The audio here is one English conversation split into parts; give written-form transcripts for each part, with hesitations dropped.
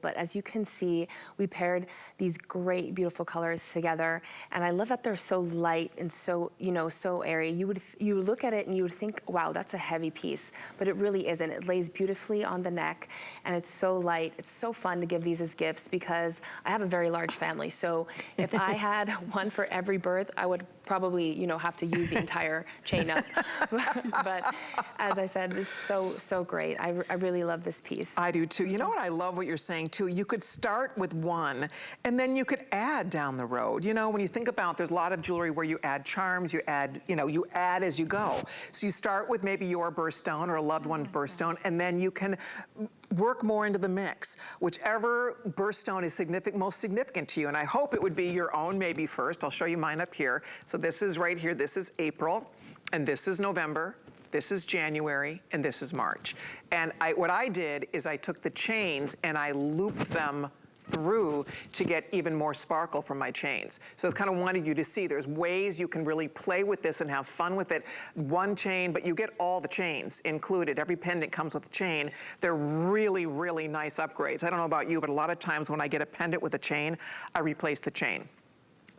but as you can see, we paired these great, beautiful colors together, and I love that they're so light and so, you know, so airy. You look at it and you would think, wow, that's a heavy piece, but it really isn't. It lays beautifully on the neck, and it's so light. It's so fun to give these as gifts because I have a very large family, so if I had one for every birth, I would probably, you know, have to use the entire chain up. But as I said, this is so great. I really love this piece. I do too. You know what, I love what you're saying too. You could start with one and then you could add down the road. You know, when you think about, there's a lot of jewelry where you add charms, you add, you know, you add as you go. So you start with maybe your birthstone or a loved one's birthstone, and then you can work more into the mix. Whichever birthstone is most significant to you, and I hope it would be your own maybe first. I'll show you mine up here. So this is right here, this is April, and this is November, this is January, and this is March. And what I did is I took the chains and I looped them through to get even more sparkle from my chains. So I kind of wanted you to see there's ways you can really play with this and have fun with it. One chain, but you get all the chains included. Every pendant comes with a chain. They're really, really nice upgrades. I don't know about you, but a lot of times when I get a pendant with a chain, I replace the chain.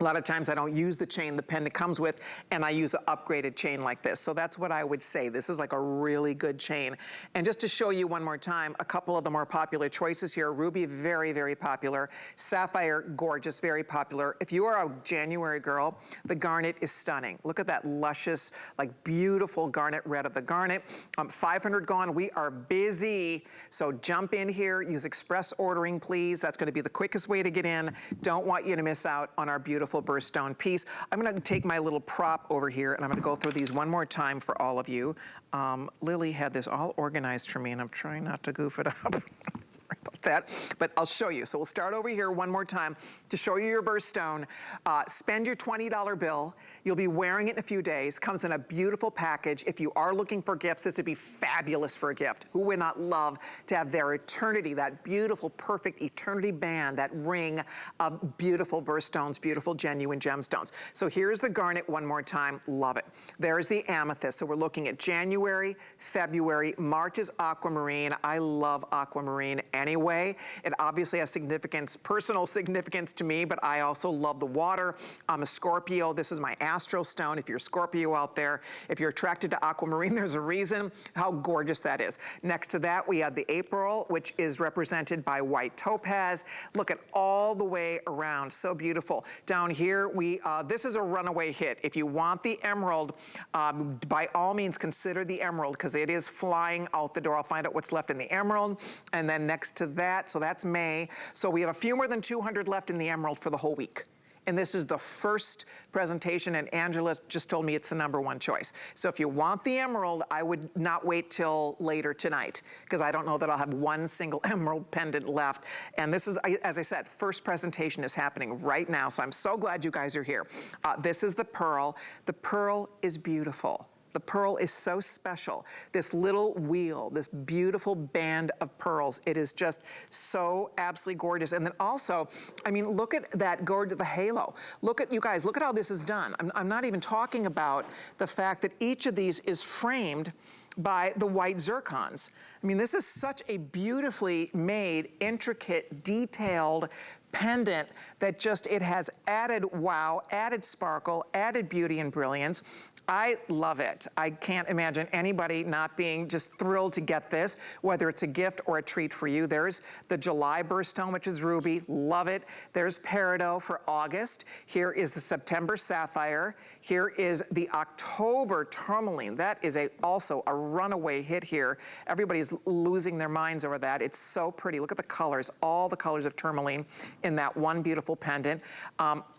A lot of times I don't use the chain the pendant comes with, and I use an upgraded chain like this. So that's what I would say. This is like a really good chain. And just to show you one more time, a couple of the more popular choices here. Ruby, very, very popular. Sapphire, gorgeous, very popular. If you are a January girl, the garnet is stunning. Look at that luscious, like beautiful garnet red of the garnet. 500 gone, we are busy. So jump in here, use express ordering, please. That's gonna be the quickest way to get in. Don't want you to miss out on our beautiful birthstone piece. I'm gonna take my little prop over here and I'm gonna go through these one more time for all of you. Lily had this all organized for me and I'm trying not to goof it up. Sorry about that, but I'll show you. So we'll start over here one more time to show you your birthstone. Spend your $20 bill. You'll be wearing it in a few days. Comes in a beautiful package. If you are looking for gifts, this would be fabulous for a gift. Who would not love to have their eternity, that beautiful, perfect eternity band, that ring of beautiful birthstones, beautiful genuine gemstones. So here's the garnet one more time. Love it. There's the amethyst. So we're looking at January, February, March is aquamarine. I love aquamarine anyway. It obviously has significance, personal significance to me, but I also love the water. I'm a Scorpio. This is my astro stone. If you're a Scorpio out there, if you're attracted to aquamarine, there's a reason how gorgeous that is. Next to that, we have the April, which is represented by white topaz. Look at all the way around. So beautiful. Down here, this is a runaway hit. If you want the emerald, by all means consider the emerald because it is flying out the door. I'll find out what's left in the emerald. And then next to that, so that's May. So we have a few more than 200 left in the emerald for the whole week. And this is the first presentation, and Angela just told me it's the #1 choice. So if you want the emerald, I would not wait till later tonight, because I don't know that I'll have one single emerald pendant left. And this is, as I said, first presentation is happening right now, so I'm so glad you guys are here. This is the pearl. The pearl is beautiful. The pearl is so special. This little wheel, this beautiful band of pearls, it is just so absolutely gorgeous. And then also, I mean, look at that, the halo. Look at, you guys, look at how this is done. I'm not even talking about the fact that each of these is framed by the white zircons. I mean, this is such a beautifully made, intricate, detailed pendant that just, it has added wow, added sparkle, added beauty and brilliance. I love it. I can't imagine anybody not being just thrilled to get this, whether it's a gift or a treat for you. There's the July birthstone, which is ruby, love it. There's Peridot for August. Here is the September sapphire. Here is the October tourmaline. That is also a runaway hit here. Everybody's losing their minds over that. It's so pretty. Look at the colors, all the colors of tourmaline in that one beautiful pendant.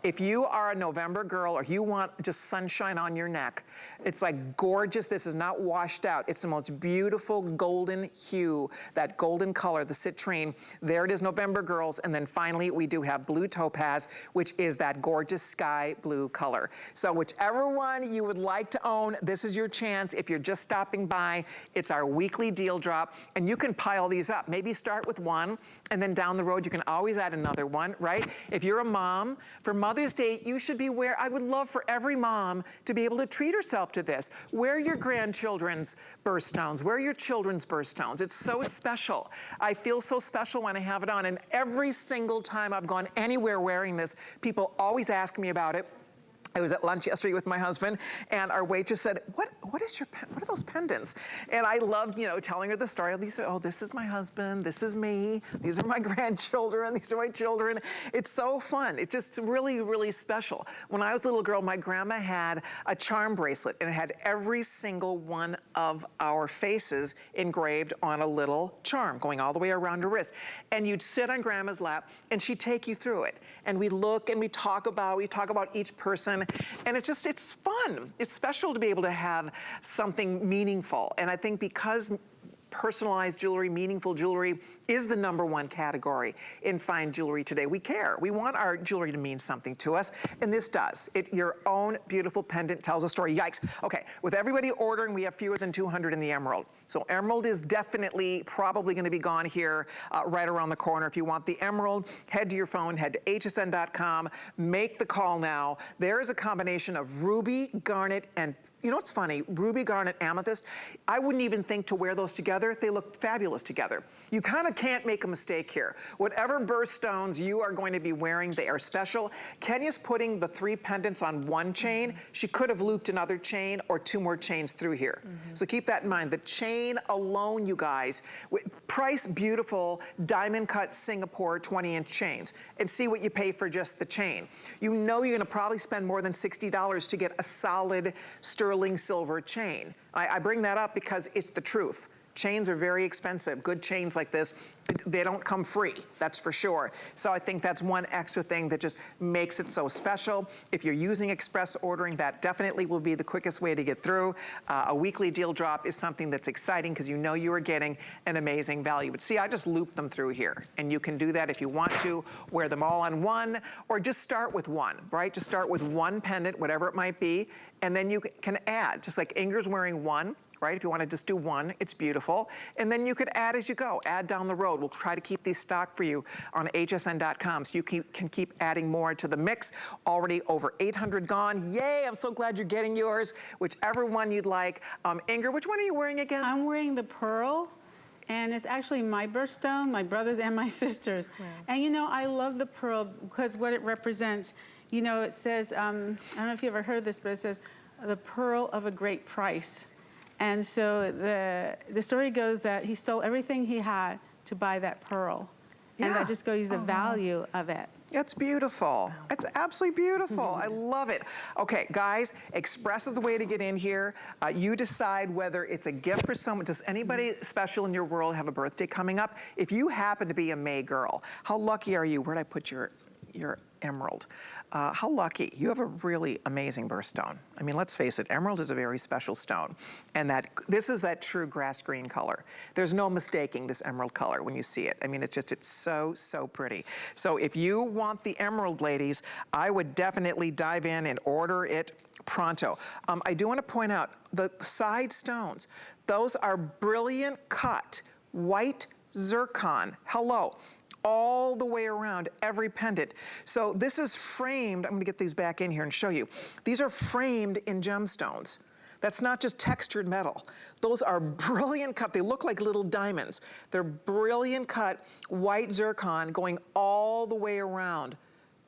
If you are a November girl or you want just sunshine on your neck, it's like gorgeous. This is not washed out. It's the most beautiful golden hue, that golden color, the citrine. There it is, November girls. And then finally, we do have blue topaz, which is that gorgeous sky blue color. So whichever one you would like to own, this is your chance. If you're just stopping by, it's our weekly deal drop. And you can pile these up. Maybe start with one, and then down the road, you can always add another one, right? If you're a mom, for Mother's Day, you should be I would love for every mom to be able to treat treat yourself to this. Wear your grandchildren's birthstones. Wear your children's birthstones. It's so special. I feel so special when I have it on. And every single time I've gone anywhere wearing this, people always ask me about it. I was at lunch yesterday with my husband, and our waitress said, what are those pendants? And I loved, you know, telling her the story. Lisa, oh, this is my husband, this is me, these are my grandchildren, these are my children. It's so fun. It's just really, really special. When I was a little girl, my grandma had a charm bracelet, and it had every single one of our faces engraved on a little charm going all the way around her wrist. And you'd sit on grandma's lap, and she'd take you through it. And we look and we talk about each person. And it's fun. It's special to be able to have something meaningful. And I think because personalized jewelry, meaningful jewelry is the #1 category in fine jewelry today. We care. We want our jewelry to mean something to us, and this does. Your own beautiful pendant tells a story. Yikes. Okay, with everybody ordering, we have fewer than 200 in the emerald. So emerald is definitely probably going to be gone here right around the corner. If you want the emerald, head to your phone, head to hsn.com, make the call now. There is a combination of ruby, garnet, and you know what's funny? Ruby, garnet, amethyst. I wouldn't even think to wear those together. They look fabulous together. You kind of can't make a mistake here. Whatever birthstones you are going to be wearing, they are special. Kenya's putting the 3 pendants on one chain. She could have looped another chain or 2 more chains through here. So keep that in mind. The chain alone, you guys, price beautiful diamond cut Singapore 20-inch chains, and see what you pay for just the chain. You know you're gonna probably spend more than $60 to get a solid sterling silver chain. I bring that up because it's the truth. Chains are very expensive. Good chains like this, they don't come free, that's for sure. So I think that's one extra thing that just makes it so special. If you're using express ordering, that definitely will be the quickest way to get through. A weekly deal drop is something that's exciting because you know you are getting an amazing value. But see, I just looped them through here, and you can do that if you want to. Wear them all on one, or just start with one, right? Just start with one pendant, whatever it might be, and then you can add, just like Inger's wearing one, right? If you want to just do one, it's beautiful. And then you could add as you go, add down the road. We'll try to keep these stocked for you on hsn.com so you can keep adding more to the mix. Already over 800 gone. Yay, I'm so glad you're getting yours. Whichever one you'd like. Inger, which one are you wearing again? I'm wearing the pearl. And it's actually my birthstone, my brother's and my sister's. Wow. And you know, I love the pearl because what it represents, you know, it says, I don't know if you ever heard this, but it says, the pearl of a great price. And so the story goes that he stole everything he had to buy that pearl. Yeah. And that just goes the value of it. It's beautiful. It's absolutely beautiful. I love it. Okay, guys, Express is the way to get in here. You decide whether it's a gift for someone. Does anybody special in your world have a birthday coming up? If you happen to be a May girl, how lucky are you? Where'd I put your emerald? How lucky. You have a really amazing birthstone. I mean, let's face it, emerald is a very special stone. And this is that true grass green color. There's no mistaking this emerald color when you see it. I mean, it's so, so pretty. So if you want the emerald, ladies, I would definitely dive in and order it pronto. I do want to point out the side stones. Those are brilliant cut white zircon. Hello. All the way around every pendant. So this is framed, I'm gonna get these back in here and show you. These are framed in gemstones. That's not just textured metal. Those are brilliant cut. They look like little diamonds. They're brilliant cut white zircon going all the way around.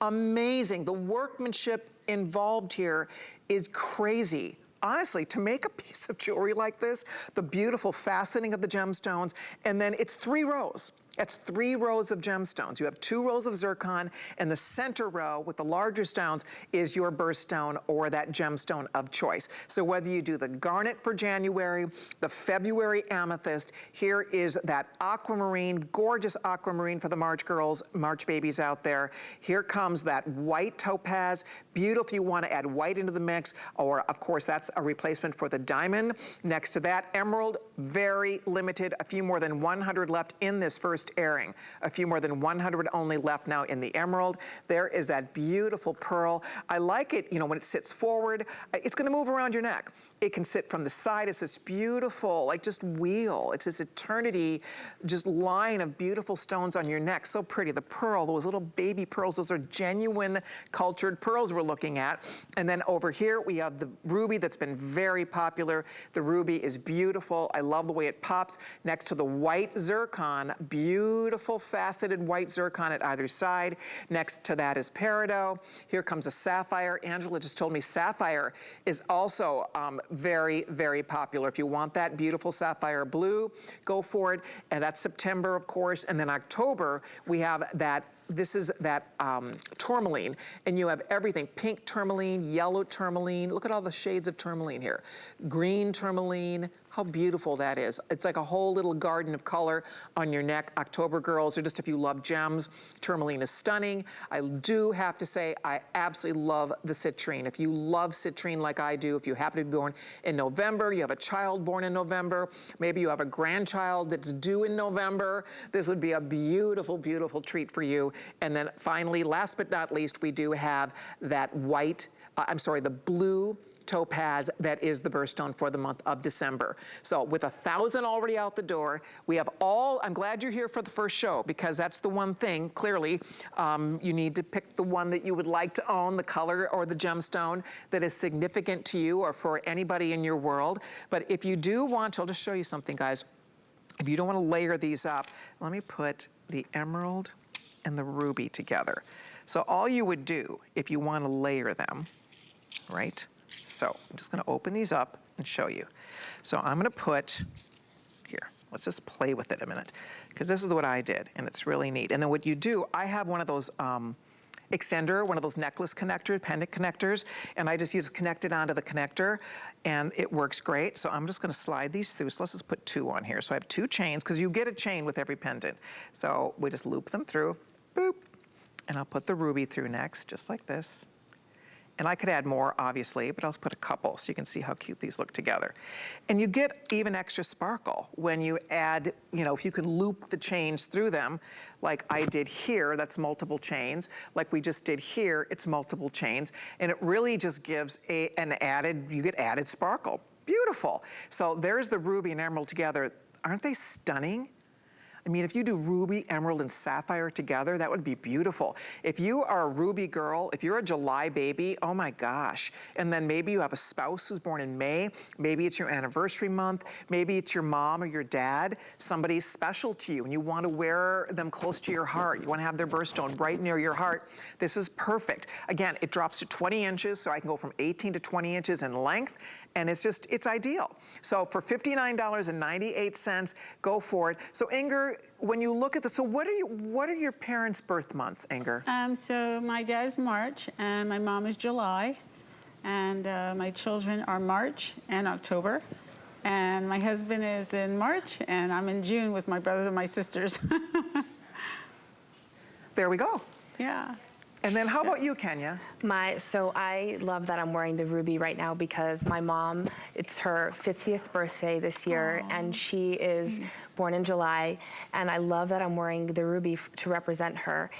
Amazing. The workmanship involved here is crazy. Honestly, to make a piece of jewelry like this, the beautiful faceting of the gemstones, and then it's 3 rows. It's 3 rows of gemstones. You have 2 rows of zircon, and the center row with the larger stones is your birthstone or that gemstone of choice. So whether you do the garnet for January, the February amethyst, here is that aquamarine, gorgeous aquamarine for the March girls, March babies out there. Here comes that white topaz, beautiful if you want to add white into the mix, or of course that's a replacement for the diamond. Next to that, emerald, very limited, a few more than 100 left in this first first airing. A few more than 100 only left now in the emerald. There is that beautiful pearl. I like it, you know, when it sits forward, it's gonna move around your neck. It can sit from the side. It's this beautiful, like just wheel. It's this eternity, just line of beautiful stones on your neck. So pretty. The pearl, those little baby pearls, those are genuine cultured pearls we're looking at. And then over here, we have the ruby that's been very popular. The ruby is beautiful. I love the way it pops next to the white zircon, beautiful faceted white zircon at either side. Next to that is peridot. Here comes a sapphire. Angela just told me sapphire is also very, very popular. If you want that beautiful sapphire blue, go for it. And that's September, of course. And then October, we have that. This is that tourmaline, and you have everything, pink tourmaline, yellow tourmaline. Look at all the shades of tourmaline here. Green tourmaline, how beautiful that is. It's like a whole little garden of color on your neck. October girls, or just if you love gems, tourmaline is stunning. I do have to say, I absolutely love the citrine. If you love citrine like I do, if you happen to be born in November, you have a child born in November, maybe you have a grandchild that's due in November, this would be a beautiful, beautiful treat for you. And then finally, last but not least, we do have that white, the blue topaz that is the birthstone for the month of December. So with 1,000 already out the door, we have all, I'm glad you're here for the first show, because that's the one thing, clearly, you need to pick the one that you would like to own, the color or the gemstone that is significant to you or for anybody in your world. But if you do want to, I'll just show you something, guys. If you don't want to layer these up, let me put the emerald and the ruby together. So all you would do if you want to layer them, right? So I'm just gonna open these up and show you. So I'm gonna put, here, let's just play with it a minute, because this is what I did, and it's really neat. And then what you do, I have one of those extender, one of those necklace connectors, pendant connectors, and I just connect it onto the connector, and it works great. So I'm just gonna slide these through. So let's just put 2 on here. So I have 2 chains, because you get a chain with every pendant. So we just loop them through, boop, and I'll put the ruby through next, just like this. And I could add more, obviously, but I'll just put a couple so you can see how cute these look together. And you get even extra sparkle when you add, you know, if you can loop the chains through them, like I did here, that's multiple chains. Like we just did here, it's multiple chains. And it really just gives you get added sparkle. Beautiful. So there's the ruby and emerald together. Aren't they stunning? I mean, if you do ruby, emerald, and sapphire together, that would be beautiful. If you are a ruby girl, if you're a July baby, oh my gosh. And then maybe you have a spouse who's born in May, maybe it's your anniversary month, maybe it's your mom or your dad, somebody special to you, and you want to wear them close to your heart. You want to have their birthstone right near your heart. This is perfect. Again, it drops to 20 inches, so I can go from 18 to 20 inches in length. And it's ideal. So for $59.98, go for it. So Inger, when you look at this, so what are your parents' birth months, Inger? So my dad is March, and my mom is July, and my children are March and October. And my husband is in March, and I'm in June with my brothers and my sisters. There we go. Yeah. And then how about you, Kenya? So I love that I'm wearing the ruby right now, because my mom, it's her 50th birthday this year. Aww. And she is born in July, and I love that I'm wearing the ruby to represent her.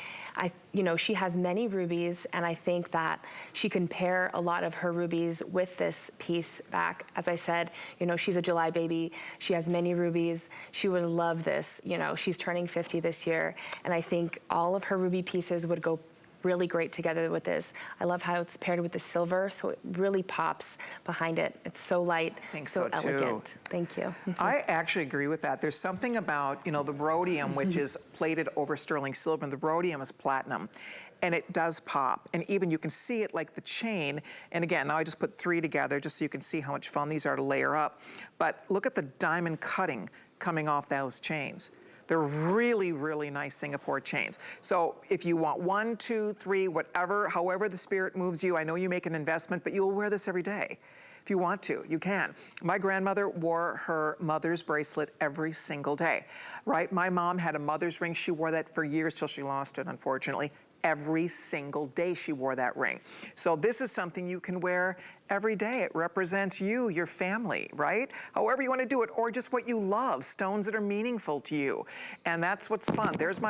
She has many rubies, and I think that she can pair a lot of her rubies with this piece back. As I said, she's a July baby. She has many rubies. She would love this. She's turning 50 this year, and I think all of her ruby pieces would go really great together with this. I love how it's paired with the silver, so it really pops behind it. It's so light, so elegant. Thank you. I actually agree with that. There's something about, the rhodium, which is plated over sterling silver, and the rhodium is platinum. And it does pop. And even you can see it like the chain. And again, now I just put 3 together just so you can see how much fun these are to layer up. But look at the diamond cutting coming off those chains. They're really, really nice Singapore chains. So if you want 1, 2, 3, whatever, however the spirit moves you, I know you make an investment, but you'll wear this every day. If you want to, you can. My grandmother wore her mother's bracelet every single day, right? My mom had a mother's ring. She wore that for years till she lost it, unfortunately. Every single day she wore that ring. So this is something you can wear every day. It represents you, your family, right? However you want to do it, or just what you love, stones that are meaningful to you. And that's what's fun. There's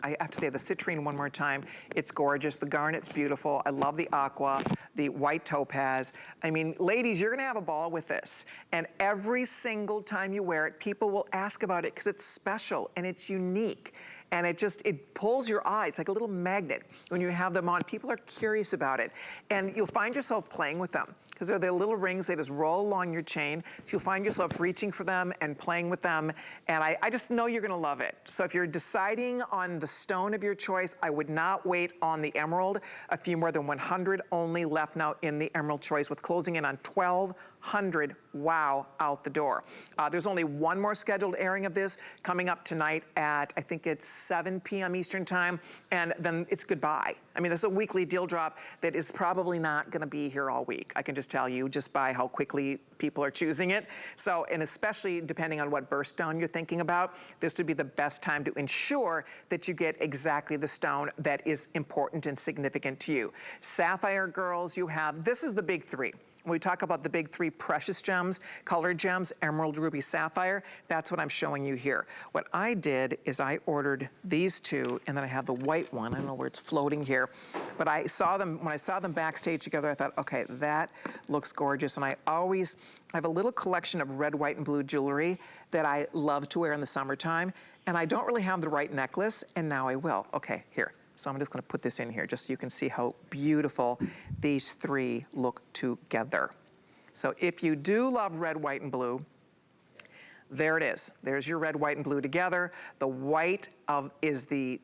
I have to say the citrine one more time. It's gorgeous. The garnet's beautiful. I love the aqua, the white topaz. I mean, ladies, you're gonna have a ball with this. And every single time you wear it, people will ask about it because it's special and it's unique. And it pulls your eye. It's like a little magnet. When you have them on, people are curious about it. And you'll find yourself playing with them because they're the little rings, they just roll along your chain. So you'll find yourself reaching for them and playing with them. And I just know you're gonna love it. So if you're deciding on the stone of your choice, I would not wait on the emerald. A few more than 100 only left now in the emerald choice, with closing in on 1,200, wow, out the door. There's only one more scheduled airing of this coming up tonight at, I think it's 7 p.m. Eastern time, and then it's goodbye. I mean, this is a weekly deal drop that is probably not gonna be here all week. I can just tell you, just by how quickly people are choosing it. So, and especially depending on what birthstone you're thinking about, this would be the best time to ensure that you get exactly the stone that is important and significant to you. Sapphire girls, this is the big three. When we talk about the big three precious gems, colored gems, emerald, ruby, sapphire, that's what I'm showing you here. What I did is I ordered these two, and then I have the white one. I don't know where it's floating here, but when I saw them backstage together, I thought, okay, that looks gorgeous. And I have a little collection of red, white, and blue jewelry that I love to wear in the summertime, and I don't really have the right necklace, and now I will. Okay, here. So I'm just gonna put this in here just so you can see how beautiful these three look together. So if you do love red, white, and blue, there it is. There's your red, white, and blue together. The white is the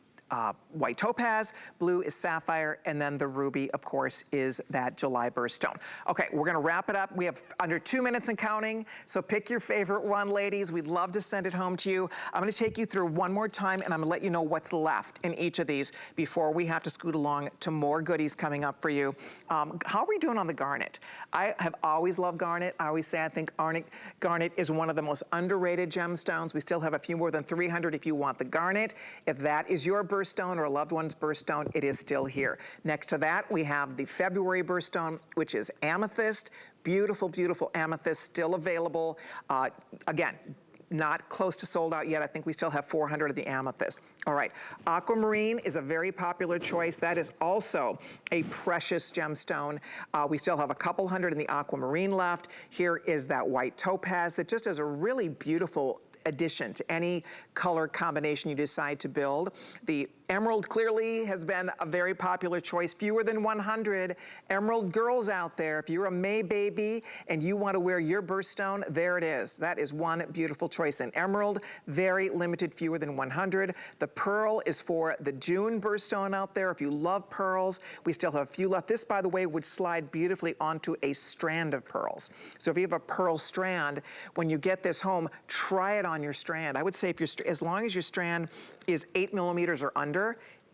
white topaz, blue is sapphire, and then the ruby, of course, is that July birthstone. Okay, we're gonna wrap it up. We have under 2 minutes and counting, so pick your favorite one, ladies. We'd love to send it home to you. I'm gonna take you through one more time, and I'm gonna let you know what's left in each of these before we have to scoot along to more goodies coming up for you. How are we doing on the garnet? I have always loved garnet. I always say I think garnet is one of the most underrated gemstones. We still have a few more than 300 if you want the garnet. If that is your birthstone or a loved one's birthstone, it is still here. Next to that, we have the February birthstone, which is amethyst. Beautiful, beautiful amethyst, still available. Again, not close to sold out yet. I think we still have 400 of the amethyst. All right, Aquamarine is a very popular choice. That is also a precious gemstone. We still have a couple hundred in the Aquamarine left. Here is that white topaz that just is a really beautiful addition to any color combination you decide to build. The emerald clearly has been a very popular choice. Fewer than 100 emerald girls out there. If you're a May baby and you want to wear your birthstone, there it is. That is one beautiful choice in emerald. Very limited, fewer than 100. The pearl is for the June birthstone out there. If you love pearls, we still have a few left. This, by the way, would slide beautifully onto a strand of pearls. So if you have a pearl strand, when you get this home, try it on your strand. I would say as long as your strand is 8 millimeters or under,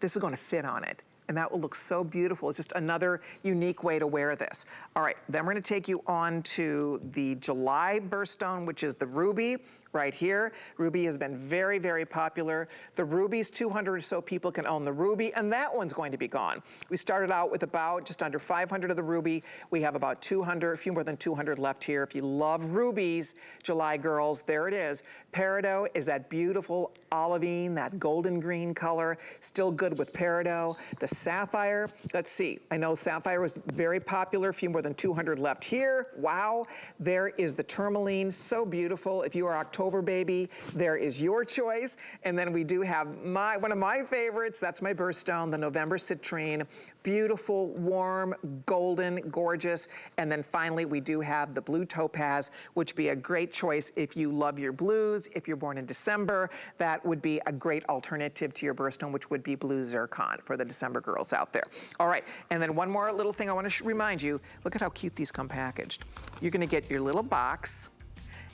this is going to fit on it. And that will look so beautiful. It's just another unique way to wear this. All right, then we're going to take you on to the July birthstone, which is the ruby right here. Ruby has been very, very popular. The rubies, 200 or so people can own the ruby, and that one's going to be gone. We started out with about just under 500 of the ruby. We have about 200, a few more than 200 left here. If you love rubies, July girls, there it is. Peridot is that beautiful olivine, that golden green color, still good with peridot. The sapphire, let's see. I know sapphire was very popular, a few more than 200 left here. Wow. There is the tourmaline, so beautiful. If you are October baby, there is your choice. And then we do have one of my favorites, that's my birthstone, the November citrine. Beautiful, warm, golden, gorgeous. And then finally, we do have the blue topaz, which would be a great choice if you love your blues. If you're born in December, that would be a great alternative to your birthstone, which would be blue zircon for the December girls out there. All right, and then one more little thing I want to remind you, look at how cute these come packaged. You're gonna get your little box,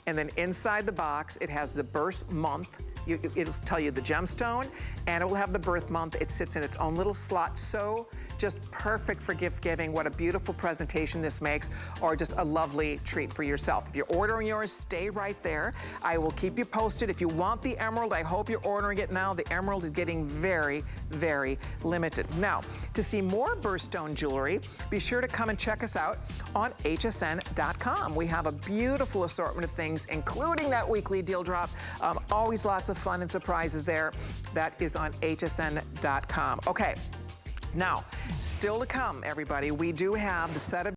and then inside the box, it has the birth month. It'll tell you the gemstone, and it will have the birth month. It sits in its own little slot. So just perfect for gift giving. What a beautiful presentation this makes, or just a lovely treat for yourself. If you're ordering yours, stay right there. I will keep you posted. If you want the emerald, I hope you're ordering it now. The emerald is getting very, very limited. Now, to see more Birthstone jewelry, be sure to come and check us out on hsn.com. We have a beautiful assortment of things, including that weekly deal drop. Always lots of fun and surprises there. That is on hsn.com. Okay, now, still to come, everybody, we do have the set of